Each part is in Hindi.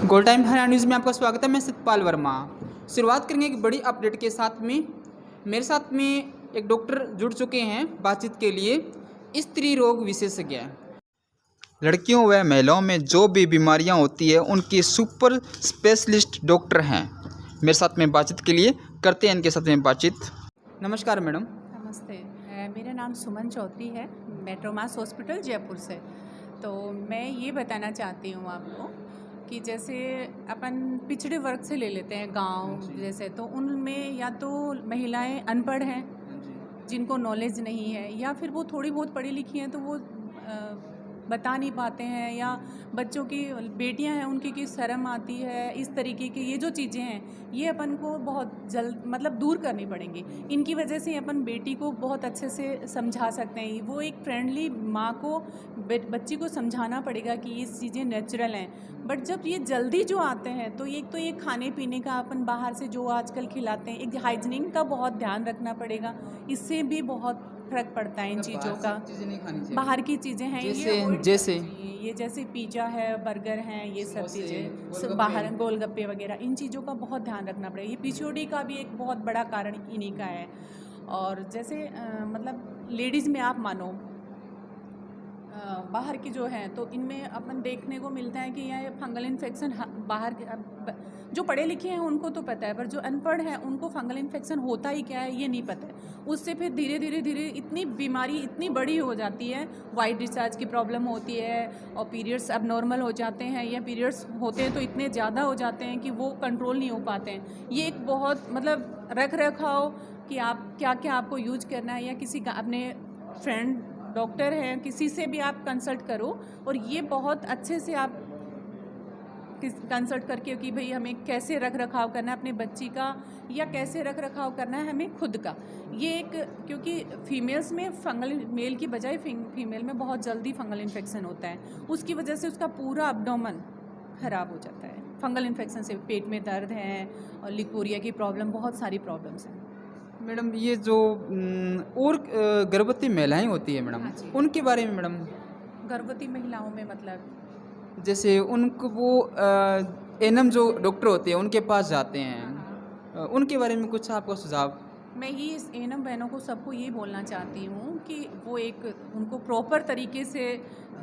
गोल टाइम हरियाणा न्यूज़ में आपका स्वागत है। मैं सतपाल वर्मा। शुरुआत करेंगे एक बड़ी अपडेट के साथ में। मेरे साथ में एक डॉक्टर जुड़ चुके हैं बातचीत के लिए, स्त्री रोग विशेषज्ञ। लड़कियों व महिलाओं में जो भी बीमारियां होती है उनके सुपर स्पेशलिस्ट डॉक्टर हैं। मेरे साथ में बातचीत के लिए करते हैं इनके साथ में बातचीत। नमस्कार मैडम। नमस्ते। मेरा नाम सुमन चौधरी है, मेट्रोमास हॉस्पिटल जयपुर से। तो मैं ये बताना चाहती हूँ आपको कि जैसे अपन पिछड़े वर्ग से ले लेते हैं गांव जैसे, तो उनमें या तो महिलाएं अनपढ़ हैं जिनको नॉलेज नहीं है, या फिर वो थोड़ी बहुत पढ़ी लिखी हैं तो वो बता नहीं पाते हैं, या बच्चों की बेटियां हैं उनकी की शर्म आती है। इस तरीके की ये जो चीज़ें हैं ये अपन को बहुत जल्द मतलब दूर करनी पड़ेंगी। इनकी वजह से अपन बेटी को बहुत अच्छे से समझा सकते हैं। वो एक फ्रेंडली माँ को बच्ची को समझाना पड़ेगा कि ये चीज़ें नेचुरल हैं। बट जब ये जल्दी जो आते हैं तो एक तो ये खाने पीने का अपन बाहर से जो आजकल खिलाते हैं, एक हाइजीनिक का बहुत ध्यान रखना पड़ेगा। इससे भी बहुत फर्क पड़ता है इन चीज़ों का। चीज़ें नहीं खानी चाहिए। बाहर की चीज़ें हैं जैसे ये जैसे पिज़्ज़ा है, बर्गर हैं, ये सब समोसे, चीज़ें सब गोलगप्पे। बाहर गोलगप्पे वगैरह, इन चीज़ों का बहुत ध्यान रखना पड़ेगा। ये पीसीओडी का भी एक बहुत बड़ा कारण इन्हीं का है। और जैसे मतलब लेडीज़ में आप मानो बाहर की जो हैं तो इनमें अपन देखने को मिलता है कि यह फंगल इन्फेक्शन बाहर के जो पढ़े लिखे हैं उनको तो पता है, पर जो अनपढ़ हैं उनको फंगल इन्फेक्शन होता ही क्या है ये नहीं पता है। उससे फिर धीरे धीरे इतनी बीमारी इतनी बड़ी हो जाती है, वाइट डिस्चार्ज की प्रॉब्लम होती है और पीरियड्स अब नॉर्मल हो जाते हैं, या पीरियड्स होते हैं तो इतने ज़्यादा हो जाते हैं कि वो कंट्रोल नहीं हो पाते हैं। ये एक बहुत मतलब रख रखाव कि आप क्या क्या आपको यूज करना है, या किसी का अपने फ्रेंड डॉक्टर हैं किसी से भी आप कंसल्ट करो, और ये बहुत अच्छे से आप कंसल्ट करके कि भाई हमें कैसे रख रखाव करना है अपने बच्ची का, या कैसे रख रखाव करना है हमें खुद का। ये एक क्योंकि फीमेल्स में फंगल मेल की बजाय फीमेल में बहुत जल्दी फंगल इन्फेक्शन होता है, उसकी वजह से उसका पूरा अब्डोमेन ख़राब हो जाता है। फंगल इन्फेक्शन से पेट में दर्द है और लिकोरिया की प्रॉब्लम, बहुत सारी प्रॉब्लम्स हैं। मैडम ये जो और गर्भवती महिलाएं होती है मैडम, हाँ जी। उनके बारे में मैडम, गर्भवती महिलाओं में मतलब जैसे उनको वो एनम जो डॉक्टर होते हैं उनके पास जाते हैं, उनके बारे में कुछ आपका सुझाव। मैं ये इस एनम बहनों को सबको ये बोलना चाहती हूँ कि वो एक उनको प्रॉपर तरीके से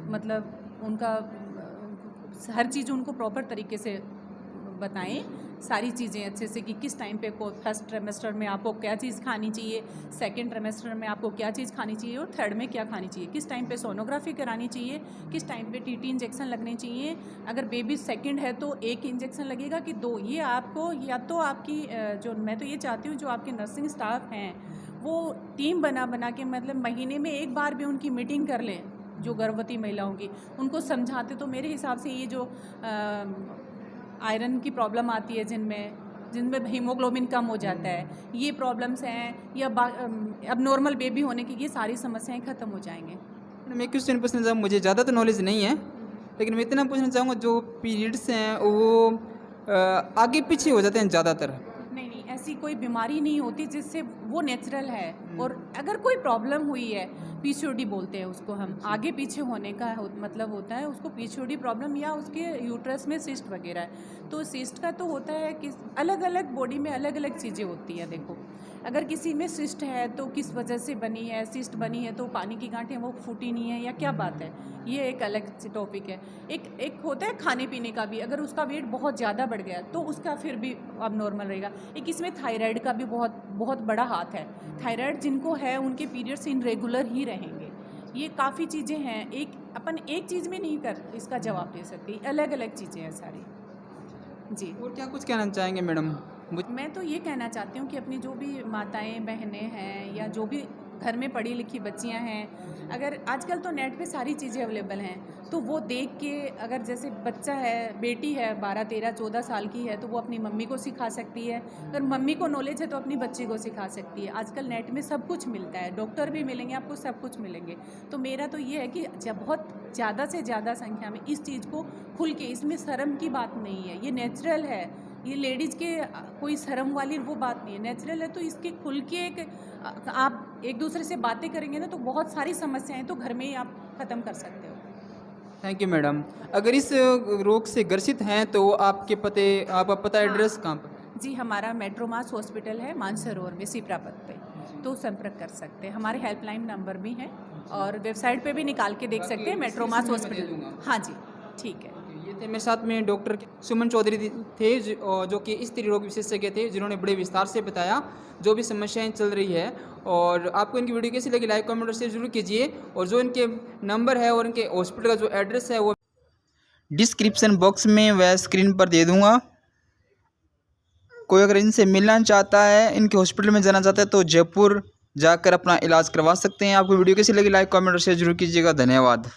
मतलब उनका हर चीज़ उनको प्रॉपर तरीके से बताएं, सारी चीज़ें अच्छे से कि किस टाइम पे को फर्स्ट ट्रिमेस्टर में आपको क्या चीज़ खानी चाहिए, सेकंड ट्रिमेस्टर में आपको क्या चीज़ खानी चाहिए, और थर्ड में क्या खानी चाहिए, किस टाइम पे सोनोग्राफी करानी चाहिए, किस टाइम पे टीटी इंजेक्शन लगने चाहिए। अगर बेबी सेकंड है तो एक इंजेक्शन लगेगा कि दो, ये आपको या तो आपकी जो मैं तो ये चाहती हूँ जो आपके नर्सिंग स्टाफ हैं वो टीम बना बना के मतलब महीने में एक बार भी उनकी मीटिंग कर लें जो गर्भवती महिलाओं की, उनको समझाते तो मेरे हिसाब से ये जो आयरन की प्रॉब्लम आती है जिनमें हीमोग्लोबिन कम हो जाता है, ये प्रॉब्लम्स हैं, या अब नॉर्मल बेबी होने की ये सारी समस्याएं ख़त्म हो जाएंगे। मैं क्वेश्चन पूछना चाहूँगा, मुझे ज़्यादा तो नॉलेज नहीं है लेकिन मैं इतना पूछना चाहूँगा, जो पीरियड्स हैं वो आगे पीछे हो जाते हैं ज़्यादातर। नहीं, ऐसी कोई बीमारी नहीं होती जिससे वो नेचुरल है। और अगर कोई प्रॉब्लम हुई है, पीसीओडी बोलते हैं उसको हम, आगे पीछे होने का मतलब होता है उसको पीसीओडी प्रॉब्लम, या उसके यूट्रस में सिस्ट वगैरह है। तो सिस्ट का तो होता है कि अलग अलग बॉडी में अलग अलग चीज़ें होती हैं। देखो अगर किसी में सिस्ट है तो किस वजह से बनी है, सिस्ट बनी है तो पानी की गांठें वो फूटी नहीं है या क्या बात है, ये एक अलग टॉपिक है। एक होता है खाने पीने का भी, अगर उसका वेट बहुत ज़्यादा बढ़ गया तो उसका फिर भी अब नॉर्मल रहेगा। एक इसमें थायराइड का भी बहुत बहुत बड़ा हाथ है। थायराइड जिनको है उनके पीरियड्स इनरेगुलर ही रहेंगे। ये काफ़ी चीज़ें हैं, अपन एक चीज़ में नहीं कर इसका जवाब दे सकती, अलग अलग चीज़ें हैं सारी जी। और क्या कुछ कहना चाहेंगे मैडम? मैं तो ये कहना चाहती हूँ कि अपनी जो भी माताएं बहनें हैं या जो भी घर में पढ़ी लिखी बच्चियां हैं, अगर आजकल तो नेट पे सारी चीज़ें अवेलेबल हैं तो वो देख के, अगर जैसे बच्चा है, बेटी है 12 13 14 साल की है तो वो अपनी मम्मी को सिखा सकती है, अगर मम्मी को नॉलेज है तो अपनी बच्ची को सिखा सकती है। आजकल नेट में सब कुछ मिलता है, डॉक्टर भी मिलेंगे आपको, सब कुछ मिलेंगे। तो मेरा तो ये है कि जब बहुत ज़्यादा से ज़्यादा संख्या में इस चीज़ को खुल के, इसमें शर्म की बात नहीं है, ये नेचुरल है, ये लेडीज़ के कोई शर्म वाली वो बात नहीं है, नेचुरल है। तो इसके खुल के आप एक दूसरे से बातें करेंगे ना तो बहुत सारी समस्याएं तो घर में ही आप ख़त्म कर सकते हो। Thank you madam. अगर इस रोग से ग्रसित हैं तो आपका पता एड्रेस कहाँ पर? जी, हमारा मेट्रोमास हॉस्पिटल है मानसरोवर में सीपरा पथ पे, तो संपर्क कर सकते हैं। हमारे हेल्पलाइन नंबर भी हैं और वेबसाइट पे भी निकाल के देख सकते हैं मेट्रोमास मैं दे हॉस्पिटल। दूंगा। हाँ जी, ठीक है। ये थे मेरे साथ में डॉक्टर सुमन चौधरी थे जो कि स्त्री रोग विशेषज्ञ थे, जिन्होंने बड़े विस्तार से बताया जो भी समस्याएं चल रही है। और आपको इनकी वीडियो कैसी लगी लाइक कमेंट और शेयर जरूर कीजिए। और जो इनके नंबर है और इनके हॉस्पिटल का जो एड्रेस है वो डिस्क्रिप्शन बॉक्स में व स्क्रीन पर दे दूंगा। कोई अगर इनसे मिलना चाहता है, इनके हॉस्पिटल में जाना चाहता है तो जयपुर जाकर अपना इलाज करवा सकते हैं। आपको वीडियो कैसी लगी लाइक कमेंट और शेयर जरूर कीजिएगा। धन्यवाद।